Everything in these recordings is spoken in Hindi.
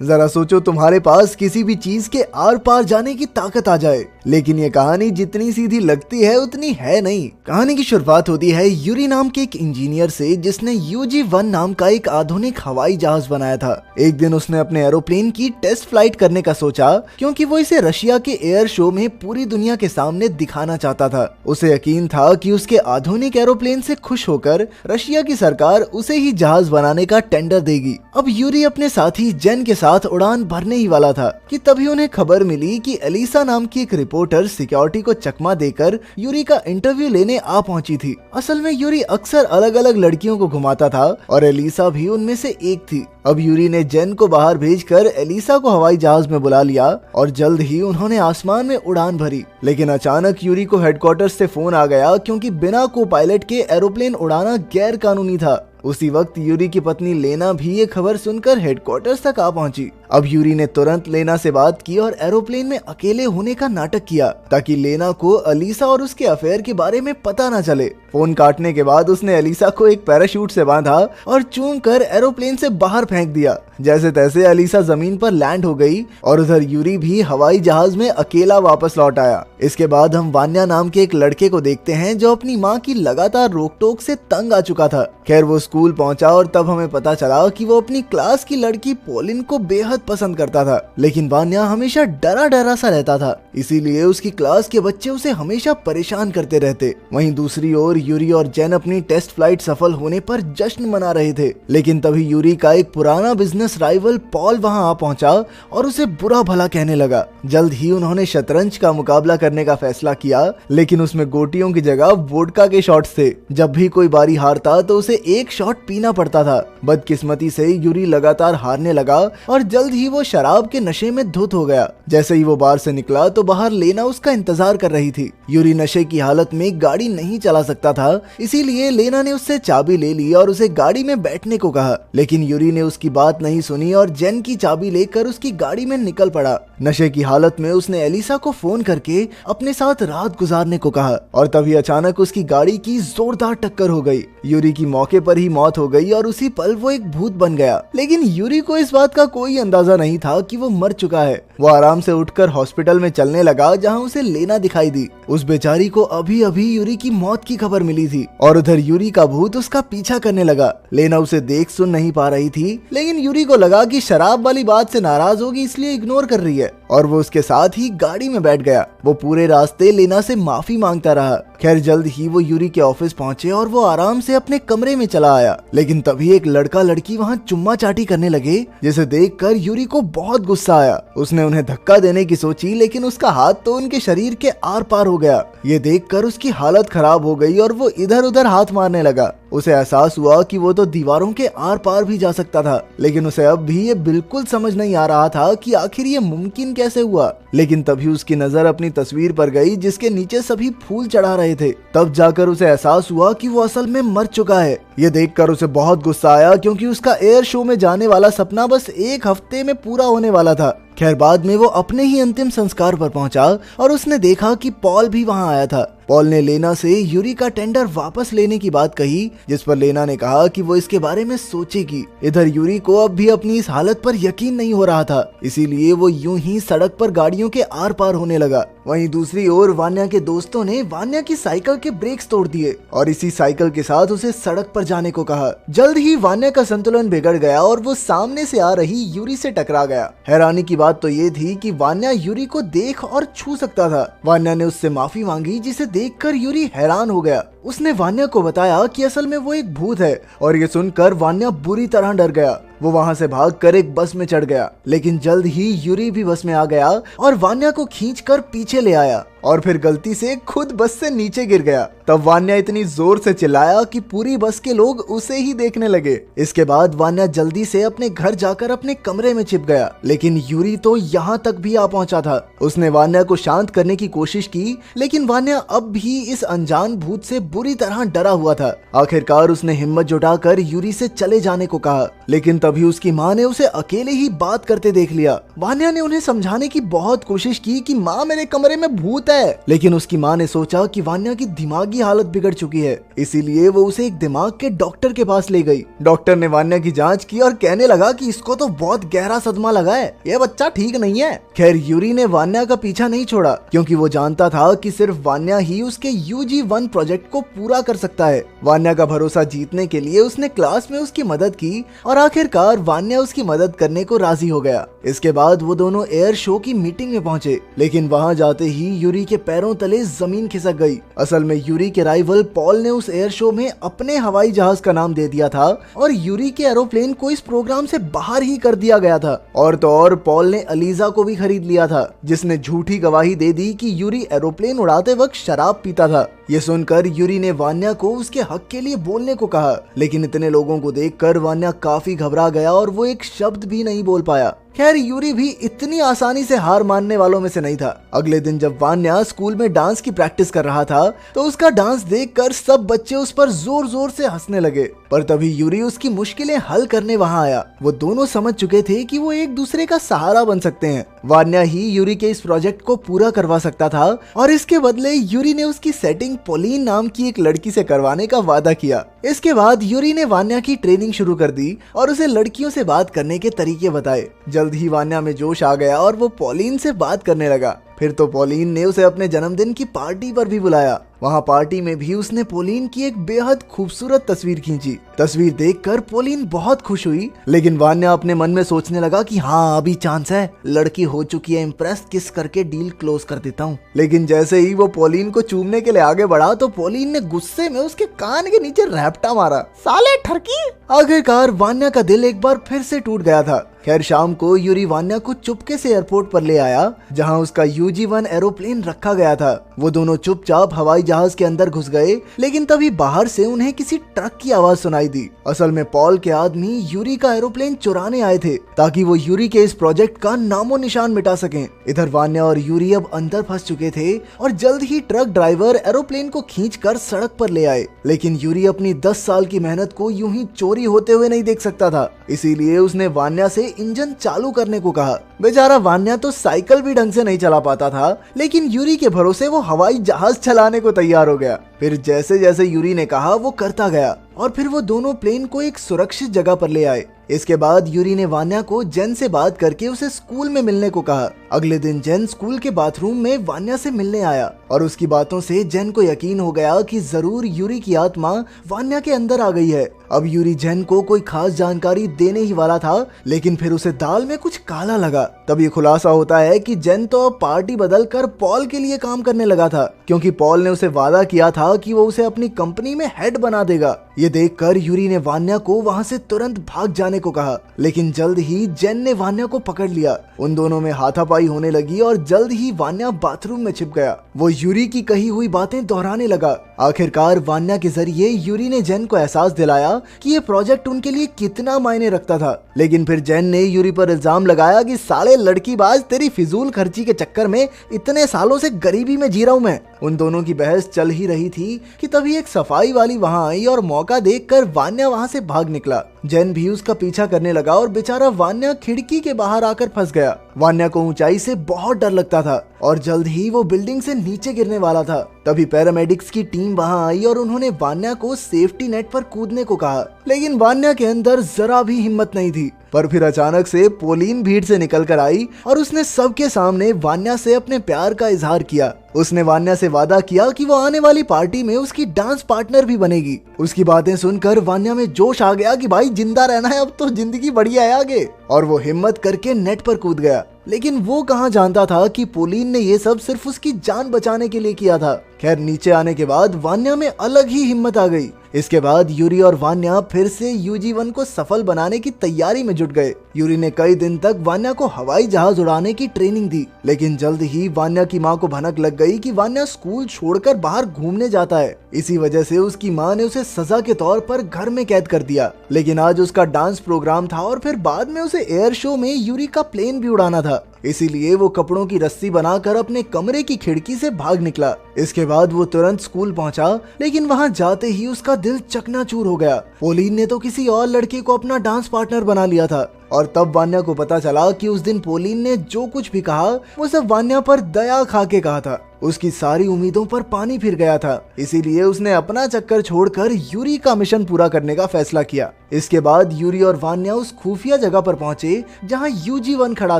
जरा सोचो तुम्हारे पास किसी भी चीज के आर पार जाने की ताकत आ जाए। लेकिन ये कहानी जितनी सीधी लगती है उतनी है नहीं। कहानी की शुरुआत होती है यूरी नाम के एक इंजीनियर से, जिसने UG-1 नाम का एक आधुनिक हवाई जहाज बनाया था। एक दिन उसने अपने एरोप्लेन की टेस्ट फ्लाइट करने का सोचा, क्योंकि वो इसे रशिया के एयर शो में पूरी दुनिया के सामने दिखाना चाहता था। उसे यकीन था कि उसके आधुनिक एरोप्लेन से खुश होकर रशिया की सरकार उसे ही जहाज बनाने का टेंडर देगी। अब यूरी अपने साथी जेन के साथ उड़ान भरने ही वाला था कि तभी उन्हें खबर मिली कि एलिसा नाम की एक रिपोर्टर सिक्योरिटी को चकमा देकर यूरी का इंटरव्यू लेने आ पहुंची थी। असल में यूरी अक्सर अलग अलग लड़कियों को घुमाता था और एलिसा भी उनमें से एक थी। अब यूरी ने जेन को बाहर भेजकर एलिसा को हवाई जहाज में बुला लिया और जल्द ही उन्होंने आसमान में उड़ान भरी। लेकिन अचानक यूरी को हेडक्वार्टर से फोन आ गया, क्योंकि बिना को पायलट के एरोप्लेन उड़ाना गैर कानूनी था। उसी वक्त यूरी की पत्नी लेना भी ये खबर सुनकर हेडक्वार्टर्स तक आ पहुंची। अब यूरी ने तुरंत लेना से बात की और एरोप्लेन में अकेले होने का नाटक किया, ताकि लेना को एलिसा और उसके अफेयर के बारे में पता न चले। फोन काटने के बाद उसने एलिसा को एक पैराशूट से बांधा और चूम कर एरोप्लेन से बाहर फेंक दिया। जैसे तैसे एलिसा जमीन पर लैंड हो गई और उधर यूरी भी हवाई जहाज में अकेला वापस लौट आया। इसके बाद हम वान्या नाम के एक लड़के को देखते हैं, जो अपनी माँ की लगातार रोक टोक से तंग आ चुका था। खैर वो स्कूल पहुंचा और तब हमें पता चला कि वो अपनी क्लास की लड़की पोलिन को बेहद पसंद करता था। लेकिन वान्या हमेशा डरा डरा सा रहता था, इसीलिए उसकी क्लास के बच्चे उसे हमेशा परेशान करते रहते। वहीं दूसरी ओर यूरी और जेन अपनी टेस्ट फ्लाइट सफल होने पर जश्न मना रहे थे। लेकिन तभी यूरी का एक पुराना बिजनेस राइवल पॉल वहां आ पहुंचा और उसे बुरा भला कहने लगा। जल्द ही उन्होंने शतरंज का मुकाबला करने का फैसला किया, लेकिन उसमें गोटियों की जगह वोडका के शॉट्स थे। जब भी कोई बारी हारता तो उसे एक शॉट पीना पड़ता था। बदकिस्मती से यूरी लगातार हारने लगा और जल्द ही वो शराब के नशे में धुत हो गया। जैसे ही वो बार से निकला तो बाहर लेना उसका इंतजार कर रही थी। यूरी नशे की हालत में गाड़ी नहीं चला सकता था, इसीलिए लेना ने उससे चाबी ले ली और उसे गाड़ी में बैठने को कहा। लेकिन यूरी ने उसकी बात नहीं सुनी और जेन की चाबी लेकर उसकी गाड़ी में निकल पड़ा। नशे की हालत में उसने एलिसा को फोन करके अपने साथ रात गुजारने को कहा और तभी अचानक उसकी गाड़ी की जोरदार टक्कर हो गई। यूरी की मौके पर ही मौत हो गई और उसी पल वो एक भूत बन गया। लेकिन यूरी को इस बात का कोई अंदाजा नहीं था कि वो मर चुका है। वो आराम से उठकर हॉस्पिटल में चलने लगा, जहां उसे लेना दिखाई दी। उस बेचारी को अभी अभी यूरी की मौत की खबर मिली थी और उधर यूरी का भूत उसका पीछा करने लगा। लेना उसे देख सुन नहीं पा रही थी, लेकिन यूरी को लगा कि शराब वाली बात से नाराज होगी, इसलिए इग्नोर कर रही है और वो उसके साथ ही गाड़ी में बैठ गया। वो पूरे रास्ते लेना से माफी मांगता रहा। खैर जल्द ही वो यूरी के ऑफिस पहुंचे और वो आराम से अपने कमरे में चला आया। लेकिन तभी एक लड़का लड़की वहां चुम्मा चाटी करने लगे, जिसे देखकर यूरी को बहुत गुस्सा आया। उसने उन्हें धक्का देने की सोची, लेकिन उसका हाथ तो उनके शरीर के आर पार हो गया। ये देखकर उसकी हालत खराब हो गई और वो इधर उधर हाथ मारने लगा। उसे एहसास हुआ कि वो तो दीवारों के आर पार भी जा सकता था, लेकिन उसे अब भी ये बिल्कुल समझ नहीं आ रहा था कि आखिर ये मुमकिन कैसे हुआ। लेकिन तभी उसकी नजर अपनी तस्वीर पर गई, जिसके नीचे सभी फूल चढ़ा रहे थे। तब जाकर उसे एहसास हुआ कि वो असल में मर चुका है। ये देखकर उसे बहुत गुस्सा आया, क्योंकि उसका एयर शो में जाने वाला सपना बस एक हफ्ते में पूरा होने वाला था। खैर बाद में वो अपने ही अंतिम संस्कार पर पहुंचा और उसने देखा कि पॉल भी वहां आया था। पॉल ने लेना से यूरी का टेंडर वापस लेने की बात कही, जिस पर लेना ने कहा कि वो इसके बारे में सोचेगी। इधर यूरी को अब भी अपनी इस हालत पर यकीन नहीं हो रहा था, इसीलिए वो यूं ही सड़क पर गाड़ियों के आर पार होने लगा। वहीं दूसरी ओर वान्या के दोस्तों ने वान्या की साइकिल के ब्रेक्स तोड़ दिए और इसी साइकिल के साथ उसे सड़क पर जाने को कहा। जल्द ही वान्या का संतुलन बिगड़ गया और वो सामने से आ रही यूरी से टकरा गया। हैरानी की बात तो ये थी कि वान्या यूरी को देख और छू सकता था। वान्या ने उससे माफी मांगी, जिसे देखकर यूरी हैरान हो गया। उसने वान्या को बताया कि असल में वो एक भूत है और ये सुनकर वान्या बुरी तरह डर गया। वो वहां से भागकर एक बस में चढ़ गया, लेकिन जल्द ही यूरी भी बस में आ गया और वान्या को खींचकर पीछे ले आया और फिर गलती से खुद बस से नीचे गिर गया। तब वान्या इतनी जोर से चिल्लाया कि पूरी बस के लोग उसे ही देखने लगे। इसके बाद वान्या जल्दी से अपने घर जाकर अपने कमरे में छिप गया, लेकिन यूरी तो यहाँ तक भी आ पहुंचा था। उसने वान्या को शांत करने की कोशिश की, लेकिन वान्या अब भी इस अनजान भूत से बुरी तरह डरा हुआ था। आखिरकार उसने हिम्मत जुटाकर यूरी से चले जाने को कहा, लेकिन तभी उसकी माँ ने उसे अकेले ही बात करते देख लिया। वान्या ने उन्हें समझाने की बहुत कोशिश की कि माँ मेरे कमरे में भूत है, है। लेकिन उसकी माँ ने सोचा कि वान्या की दिमागी हालत बिगड़ चुकी है, इसीलिए वो उसे एक दिमाग के डॉक्टर के पास ले गई। डॉक्टर ने वान्या की जांच की और कहने लगा कि इसको तो बहुत गहरा सदमा लगा है, ये बच्चा ठीक नहीं है। खैर यूरी ने वान्या का पीछा नहीं छोड़ा, क्योंकि वो जानता था कि सिर्फ वान्या ही उसके UG-1 प्रोजेक्ट को पूरा कर सकता है। वान्या का भरोसा जीतने के लिए उसने क्लास में उसकी मदद की और आखिरकार वान्या उसकी मदद करने को राजी हो गया। इसके बाद वो दोनों एयर शो की मीटिंग में पहुंचे, लेकिन वहां जाते ही यूरी के पैरों तले जमीन खिसक गई। असल में यूरी के राइवल पॉल ने उस एयर शो में अपने हवाई जहाज का नाम दे दिया था और यूरी के एरोप्लेन को इस प्रोग्राम से बाहर ही कर दिया गया था। और तो और पॉल ने अलीजा को भी खरीद लिया था, जिसने झूठी गवाही दे दी कि यूरी एरोप्लेन उड़ाते वक्त शराब पीता था। ये सुनकर यूरी ने वान्या को उसके हक के लिए बोलने को कहा, लेकिन इतने लोगों को देखकर वान्या काफी घबरा गया और वो एक शब्द भी नहीं बोल पाया। खैर यूरी भी इतनी आसानी से हार मानने वालों में से नहीं था। अगले दिन जब वान्या स्कूल में डांस की प्रैक्टिस कर रहा था तो उसका डांस देखकर सब बच्चे उस पर जोर जोर से हंसने लगे, पर तभी यूरी उसकी मुश्किलें हल करने वहां आया। वो दोनों समझ चुके थे कि वो एक दूसरे का सहारा बन सकते हैं। वान्या ही यूरी के इस प्रोजेक्ट को पूरा करवा सकता था और इसके बदले यूरी ने उसकी सेटिंग पोलिन नाम की एक लड़की से करवाने का वादा किया। इसके बाद यूरी ने वान्या की ट्रेनिंग शुरू कर दी और उसे लड़कियों से बात करने के तरीके बताए। जल्द ही वान्या में जोश आ गया और वो पोलिन से बात करने लगा। फिर तो पोलिन ने उसे अपने जन्मदिन की पार्टी पर भी बुलाया। वहाँ पार्टी में भी उसने पोलिन की एक बेहद खूबसूरत तस्वीर खींची। तस्वीर देखकर पोलिन बहुत खुश हुई, लेकिन वान्या अपने मन में सोचने लगा कि हाँ अभी चांस है, लड़की हो चुकी है इम्प्रेस, किस करके डील क्लोज कर देता हूँ। लेकिन जैसे ही वो पोलिन को चूमने के लिए आगे बढ़ा तो पोलिन ने गुस्से में उसके कान के नीचे रैप्टा मारा। साले ठरकी। आखिरकार वान्या का दिल एक बार फिर से टूट गया था। खैर शाम को यूरी वान्या को चुपके से एयरपोर्ट पर ले आया, जहां उसका UG-1 एरोप्लेन रखा गया था। वो दोनों चुपचाप हवाई जहाज के अंदर घुस गए, लेकिन तभी बाहर से उन्हें किसी ट्रक की आवाज सुनाई दी। असल में पॉल के आदमी यूरी का एरोप्लेन चुराने आए थे, ताकि वो यूरी के इस प्रोजेक्ट का नामो निशान मिटा सकें। इधर वान्या और यूरी अब अंदर फंस चुके थे और जल्द ही ट्रक ड्राइवर एरोप्लेन को खींचकर सड़क पर ले आए। लेकिन यूरी अपनी 10 साल की मेहनत को यूं ही चोरी होते हुए नहीं देख सकता था, इसीलिए उसने वान्या से इंजन चालू करने को कहा। बेचारा वान्या तो साइकिल भी ढंग से नहीं चला पाता था, लेकिन यूरी के भरोसे वो हवाई जहाज चलाने को तैयार हो गया। फिर जैसे जैसे यूरी ने कहा वो करता गया और फिर वो दोनों प्लेन को एक सुरक्षित जगह पर ले आए। इसके बाद यूरी ने वान्या को जेन से बात करके उसे स्कूल में मिलने को कहा। अगले दिन जेन स्कूल के बाथरूम में वान्या से मिलने आया और उसकी बातों से जेन को यकीन हो गया कि जरूर यूरी की आत्मा वान्या के अंदर आ गई है। अब यूरी जेन को कोई खास जानकारी देने ही वाला था, लेकिन फिर उसे दाल में कुछ काला लगा। तब ये खुलासा होता है कि जेन तो अब पार्टी बदलकर पॉल के लिए काम करने लगा था, क्योंकि पॉल ने उसे वादा किया था कि वो उसे अपनी कंपनी में हेड बना देगा। ये देखकर यूरी ने वान्या को वहाँ से तुरंत भाग जाने को कहा, लेकिन जल्द ही जेन ने वान्या को पकड़ लिया। उन दोनों में हाथापाई होने लगी और जल्द ही वान्या बाथरूम में छिप गया। वो यूरी की कही हुई बातें दोहराने लगा। आखिरकार वान्या के जरिए यूरी ने जेन को एहसास दिलाया कि ये प्रोजेक्ट उनके लिए कितना मायने रखता था। लेकिन फिर जेन ने यूरी पर इल्जाम लगाया कि साले लड़कीबाज, तेरी फिजूल खर्ची के चक्कर में इतने सालों से गरीबी में जी रहा हूं मैं। उन दोनों की बहस चल ही रही थी कि तभी एक सफाई वाली वहां आई और मौका देखकर वान्या वहां से भाग निकला। जेन भी उसका पीछा करने लगा और बेचारा वान्या खिड़की के बाहर आकर फंस गया। वान्या को ऊंचाई से बहुत डर लगता था और जल्द ही वो बिल्डिंग से नीचे गिरने वाला था। तभी पैरामेडिक्स की टीम वहां आई और उन्होंने वान्या को सेफ्टी नेट पर कूदने को कहा, लेकिन वान्या के अंदर जरा भी हिम्मत नहीं थी। पर फिर अचानक से पोलिन भीड़ से निकल कर आई और उसने सबके सामने वान्या से अपने प्यार का इजहार किया। उसने वान्या से वादा किया कि वो आने वाली पार्टी में उसकी डांस पार्टनर भी बनेगी। उसकी बातें सुनकर वान्या में जोश आ गया कि भाई जिंदा रहना है, अब तो जिंदगी बढ़िया है आगे, और वो हिम्मत करके नेट पर कूद गया। लेकिन वो कहाँ जानता था कि पोलिन ने ये सब सिर्फ उसकी जान बचाने के लिए किया था। खैर नीचे आने के बाद वान्या में अलग ही हिम्मत आ गई। इसके बाद यूरी और वान्या फिर से UG-1 को सफल बनाने की तैयारी में जुट गए। यूरी ने कई दिन तक वान्या को हवाई जहाज उड़ाने की ट्रेनिंग दी, लेकिन जल्द ही वान्या की माँ को भनक लग गई कि वान्या स्कूल छोड़कर बाहर घूमने जाता है। इसी वजह से उसकी माँ ने उसे सजा के तौर पर घर में कैद कर दिया। लेकिन आज उसका डांस प्रोग्राम था और फिर बाद में उसे एयर शो में यूरी का प्लेन भी उड़ाना था, इसीलिए वो कपड़ों की रस्सी बनाकर अपने कमरे की खिड़की से भाग निकला। इसके बाद वो तुरंत स्कूल पहुंचा, लेकिन वहां जाते ही उसका दिल चकनाचूर हो गया। पोलिन ने तो किसी और लड़के को अपना डांस पार्टनर बना लिया था। और तब वान्या को पता चला कि उस दिन पोलिन ने जो कुछ भी कहा वो सब वान्या पर दया खा के कहा था। उसकी सारी उम्मीदों पर पानी फिर गया था, इसीलिए उसने अपना चक्कर छोड़कर यूरी का मिशन पूरा करने का फैसला किया। इसके बाद यूरी और वान्या उस खुफिया जगह पर पहुंचे जहां UG-1 खड़ा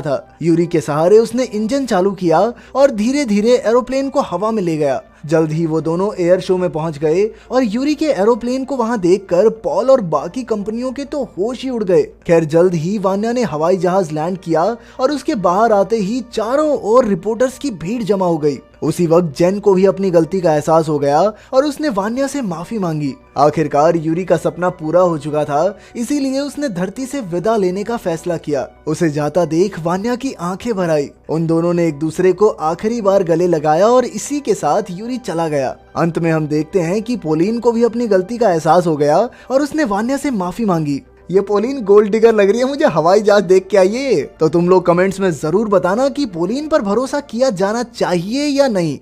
था। यूरी के सहारे उसने इंजन चालू किया और धीरे धीरे एरोप्लेन को हवा में ले गया। जल्द ही वो दोनों एयर शो में पहुंच गए और यूरी के एरोप्लेन को वहां देखकर पॉल और बाकी कंपनियों के तो होश ही उड़ गए। खैर जल्द ही वान्या ने हवाई जहाज लैंड किया और उसके बाहर आते ही चारों ओर रिपोर्टर्स की भीड़ जमा हो गई। उसी वक्त जेन को भी अपनी गलती का एहसास हो गया और उसने वान्या से माफी मांगी। आखिरकार यूरी का सपना पूरा हो चुका था, इसीलिए उसने धरती से विदा लेने का फैसला किया। उसे जाता देख वान्या की आंखें भर आई। उन दोनों ने एक दूसरे को आखिरी बार गले लगाया और इसी के साथ यूरी चला गया। अंत में हम देखते हैं कि पोलिन को भी अपनी गलती का एहसास हो गया और उसने वान्या से माफी मांगी। ये पोलिन गोल्ड डिगर लग रही है मुझे, हवाई जहाज देख के आइए। तो तुम लोग कमेंट्स में जरूर बताना कि पोलिन पर भरोसा किया जाना चाहिए या नहीं।